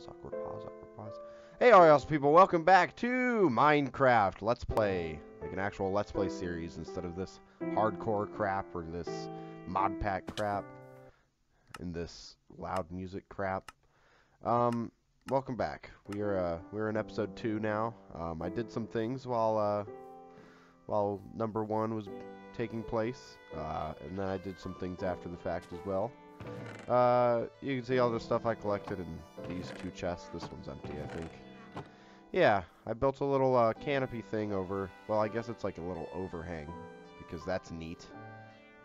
awkward pause. Hey, all y'all people, welcome back to Minecraft Let's Play. Like an actual Let's Play series instead of this hardcore crap or this mod pack crap and this loud music crap. Welcome back. We're in episode 2 now. I did some things while number 1 was taking place, and then I did some things after the fact as well. You can see all the stuff I collected in these 2 chests. This one's empty, I think. Yeah, I built a little canopy thing over, well, I guess it's like a little overhang, because that's neat.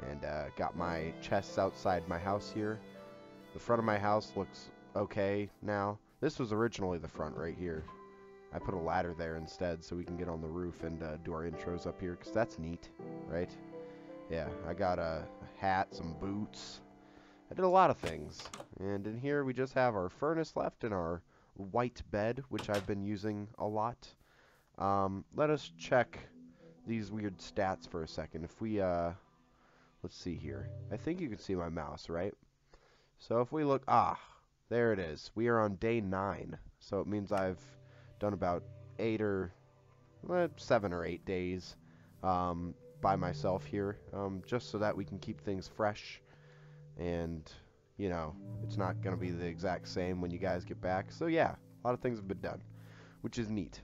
And got my chests outside my house here. The front of my house looks okay now. This was originally the front right here. I put a ladder there instead so we can get on the roof and do our intros up here, because that's neat, right? Yeah, I got a hat, some boots. I did a lot of things. And in here we just have our furnace left and our white bed, which I've been using a lot. Let us check these weird stats for a second. If we, let's see here. I think you can see my mouse, right? So if we look, there it is. We are on day 9. So it means I've done about 7 or 8 days by myself here, just so that we can keep things fresh. And, you know, it's not going to be the exact same when you guys get back. So yeah, a lot of things have been done, which is neat.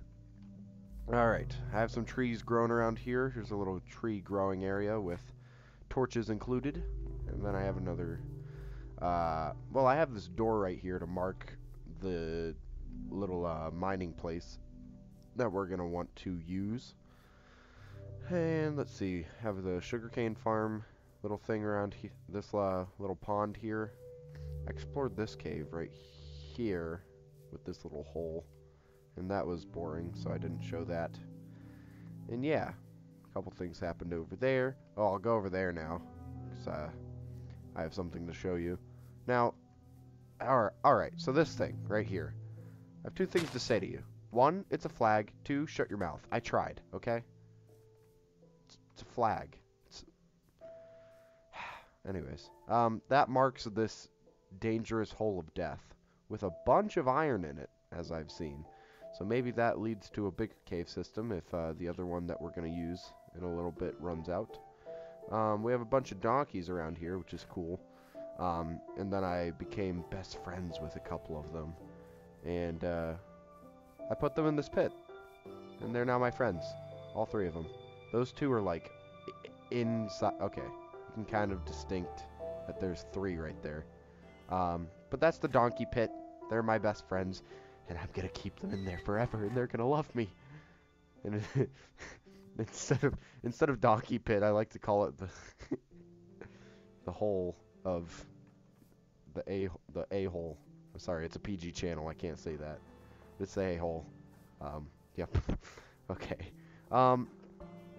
Alright, I have some trees growing around here. Here's a little tree growing area with torches included. And then I have another, well, I have this door right here to mark the little mining place that we're going to want to use. And let's see, have the sugarcane farm little thing around this little pond here. I explored this cave right here with this little hole, and that was boring, so I didn't show that. And yeah, a couple things happened over there. Oh, I'll go over there now, because I have something to show you. Now, alright, so this thing right here. I have 2 things to say to you. 1, it's a flag. 2, shut your mouth. I tried, okay? It's a flag. Anyways, that marks this dangerous hole of death with a bunch of iron in it, as I've seen. So maybe that leads to a bigger cave system if the other one that we're going to use in a little bit runs out. We have a bunch of donkeys around here, which is cool. And then I became best friends with a couple of them. And I put them in this pit. And they're now my friends. All 3 of them. Those 2 are like inside. Okay. You can kind of distinct that there's 3 right there. But that's the donkey pit. They're my best friends, and I'm gonna keep them in there forever, and they're gonna love me. And instead of donkey pit, I like to call it the the hole of the a-hole. I'm sorry, it's a PG channel. I can't say that. It's the a-hole. Yep. Okay.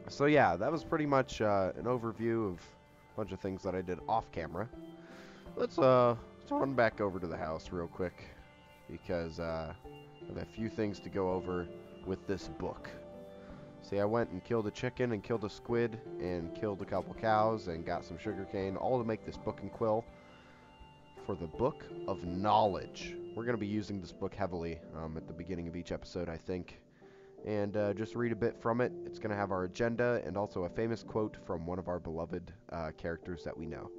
So yeah, that was pretty much an overview of bunch of things that I did off camera. Let's run back over to the house real quick, because I have a few things to go over with this book. See, I went and killed a chicken and killed a squid and killed a couple cows and got some sugarcane, all to make this book and quill for the Book of Knowledge. We're going to be using this book heavily at the beginning of each episode, I think. And just read a bit from it. It's going to have our agenda and also a famous quote from one of our beloved characters that we know.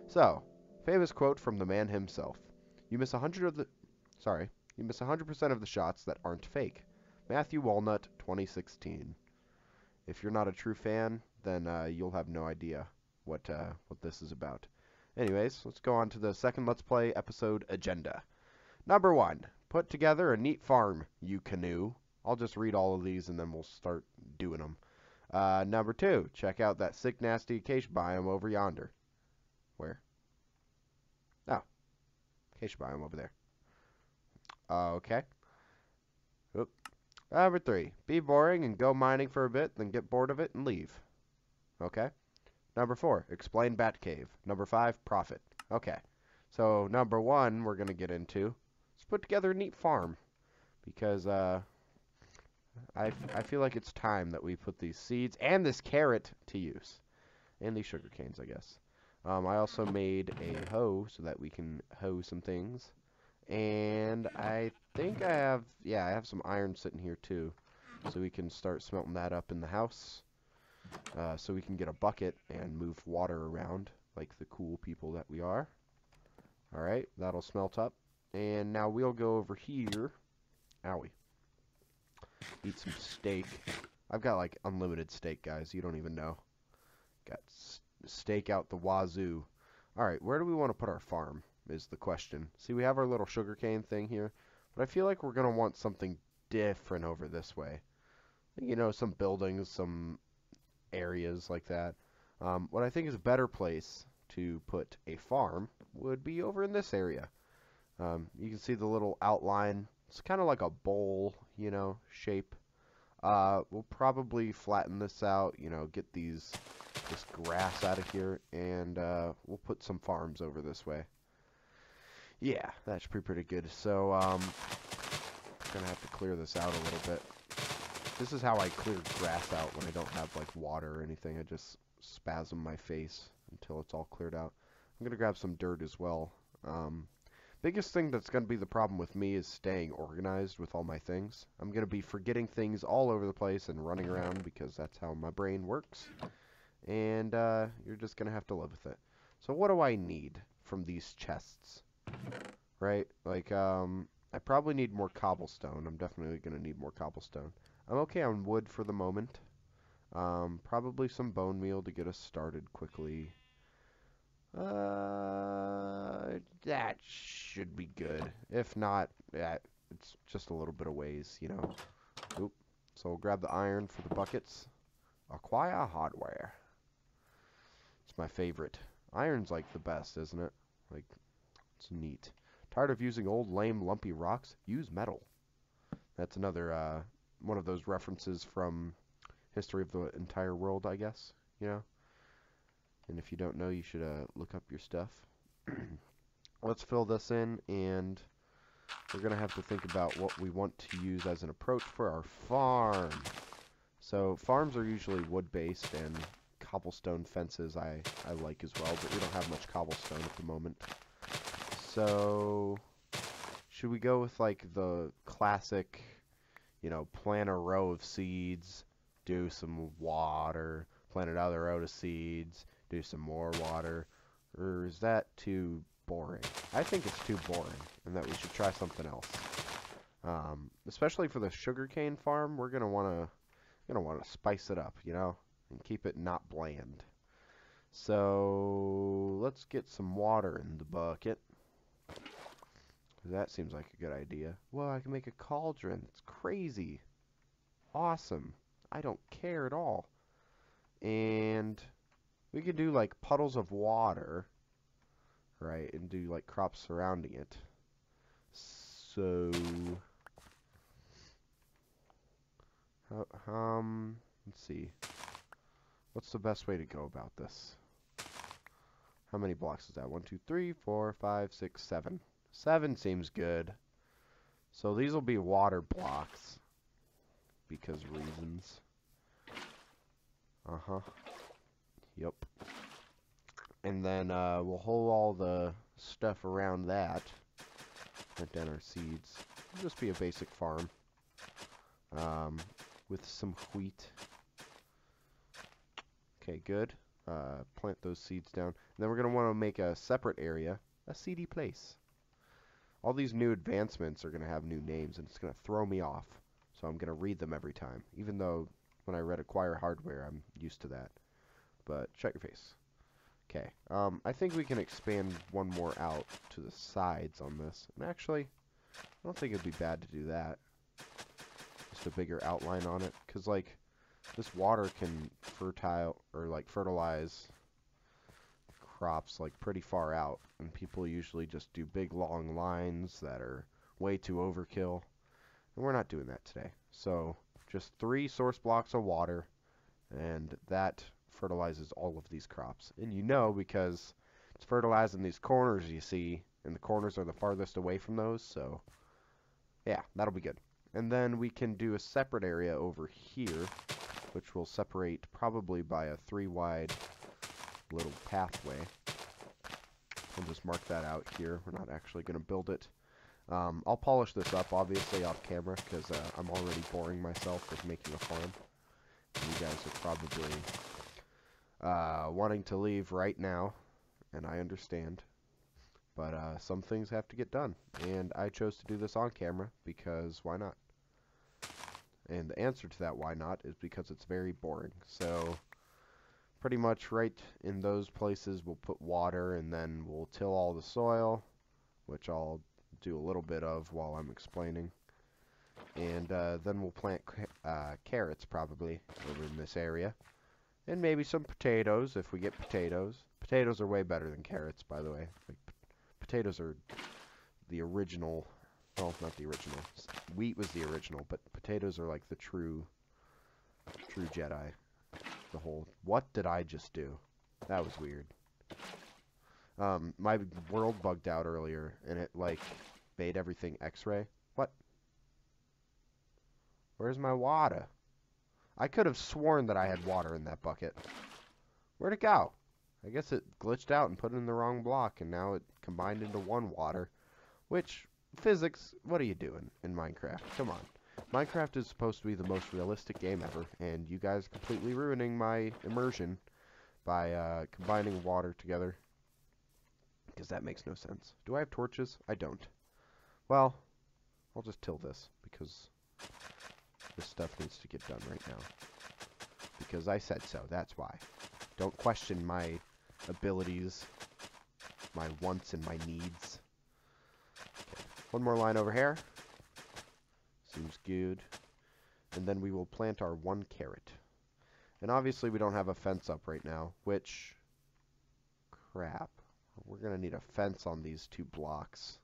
So, famous quote from the man himself. You miss 100% of the shots that aren't fake. Matthew Walnut, 2016. If you're not a true fan, then you'll have no idea what this is about. Anyways, let's go on to the second Let's Play episode agenda. Number 1, put together a neat farm, you canoe. I'll just read all of these and then we'll start doing them. Number 2, check out that sick, nasty acacia biome over yonder. Where? Oh, acacia biome over there. Okay. Oop. Number 3, be boring and go mining for a bit, then get bored of it and leave. Okay. Number 4, explain Batcave. Number 5, profit. Okay. So, number 1 we're going to get into. Let's put together a neat farm. Because, I feel like it's time that we put these seeds and this carrot to use. And these sugar canes, I guess. I also made a hoe so that we can hoe some things. And I have, yeah, I have some iron sitting here too. So we can start smelting that up in the house. So we can get a bucket and move water around like the cool people that we are. Alright, that'll smelt up. And now we'll go over here. Owie. Eat some steak. I've got like unlimited steak, guys. You don't even know. Got steak out the wazoo. Alright, where do we want to put our farm is the question. See, we have our little sugarcane thing here. But I feel like we're going to want something different over this way. You know, some buildings, some areas like that. What I think is a better place to put a farm would be over in this area. You can see the little outline. It's kind of like a bowl, you know, shape. We'll probably flatten this out, you know, get this grass out of here, and we'll put some farms over this way. Yeah, that should be pretty good. So, gonna have to clear this out a little bit. This is how I clear grass out when I don't have like water or anything. I just spasm my face until it's all cleared out. I'm gonna grab some dirt as well. Biggest thing that's gonna be the problem with me is staying organized with all my things. I'm gonna be forgetting things all over the place and running around because that's how my brain works. And you're just gonna have to live with it. So what do I need from these chests? Right? Like, I probably need more cobblestone. I'm definitely gonna need more cobblestone. I'm okay on wood for the moment. Probably some bone meal to get us started quickly. That should be good. If not, yeah, it's just a little bit of ways, you know. Oop. So we'll grab the iron for the buckets. Acquire hardware. It's my favorite. Iron's like the best, isn't it? Like, it's neat. Tired of using old, lame, lumpy rocks? Use metal. That's another, one of those references from History of the Entire World, I guess, you know? And if you don't know, you should look up your stuff. Let's fill this in, and we're going to have to think about what we want to use as an approach for our farm. So farms are usually wood-based, and cobblestone fences I like as well, but we don't have much cobblestone at the moment. So should we go with like the classic, you know, plant a row of seeds, do some water, plant another row of seeds, do some more water, or is that too boring? I think it's too boring, and that we should try something else. Especially for the sugarcane farm, we're gonna wanna spice it up, you know, and keep it not bland. So let's get some water in the bucket. That seems like a good idea. Well, I can make a cauldron. It's crazy. Awesome. I don't care at all. And we could do like puddles of water, right, and do like crops surrounding it. So, let's see. What's the best way to go about this? How many blocks is that? 1, 2, 3, 4, 5, 6, 7. 7 seems good. So these will be water blocks because reasons. Yep. And then we'll hold all the stuff around that. Put down our seeds. It'll just be a basic farm. With some wheat. Okay, good. Plant those seeds down. And then we're going to want to make a separate area, a seedy place. All these new advancements are going to have new names, and it's going to throw me off. So I'm going to read them every time. Even though when I read acquire hardware, I'm used to that. But shut your face. Okay. I think we can expand one more out to the sides on this. And actually, I don't think it'd be bad to do that. Just a bigger outline on it. Because, like, this water can fertilize crops like pretty far out, and people usually just do big long lines that are way too overkill, and we're not doing that today. So just 3 source blocks of water, and that fertilizes all of these crops. And you know, because it's fertilizing these corners you see, and the corners are the farthest away from those, so yeah, that'll be good. And then we can do a separate area over here, which will separate probably by a 3-wide little pathway. We'll just mark that out here. We're not actually going to build it. I'll polish this up, obviously, off camera, because I'm already boring myself with making a farm. And you guys are probably wanting to leave right now, and I understand. But some things have to get done, and I chose to do this on camera, because why not? And the answer to that why not is because it's very boring. So pretty much right in those places we'll put water, and then we'll till all the soil, which I'll do a little bit of while I'm explaining. And then we'll plant carrots probably over in this area. And maybe some potatoes if we get potatoes. Potatoes are way better than carrots, by the way. Like, potatoes are the original. Well, not the original. Wheat was the original, but potatoes are like the true Jedi. The whole, what did I just do? That was weird. My world bugged out earlier, and it, like, made everything X-ray. What? Where's my water? I could have sworn that I had water in that bucket. Where'd it go? I guess it glitched out and put it in the wrong block, and now it combined into one water. Which, physics, what are you doing in Minecraft? Come on. Minecraft is supposed to be the most realistic game ever, and you guys are completely ruining my immersion by combining water together. Because that makes no sense. Do I have torches? I don't. Well, I'll just till this, because this stuff needs to get done right now. Because I said so, that's why. Don't question my abilities, my wants and my needs. Okay. One more line over here. Seems good. And then we will plant our 1 carrot. And obviously we don't have a fence up right now, which, crap. We're going to need a fence on these 2 blocks.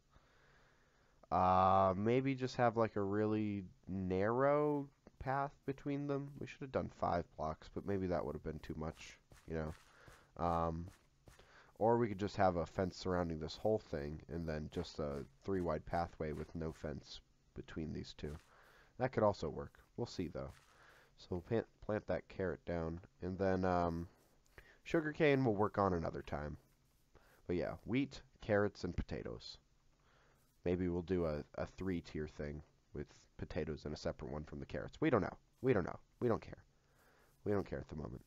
Maybe just have like a really narrow path between them. We should have done 5 blocks, but maybe that would have been too much, you know. Or we could just have a fence surrounding this whole thing, and then just a 3-wide pathway with no fence between these 2. That could also work. We'll see, though. So we'll plant that carrot down, and then sugarcane we'll work on another time. But yeah, wheat, carrots, and potatoes. Maybe we'll do a 3-tier thing with potatoes and a separate one from the carrots. We don't know. We don't know. We don't care. We don't care at the moment.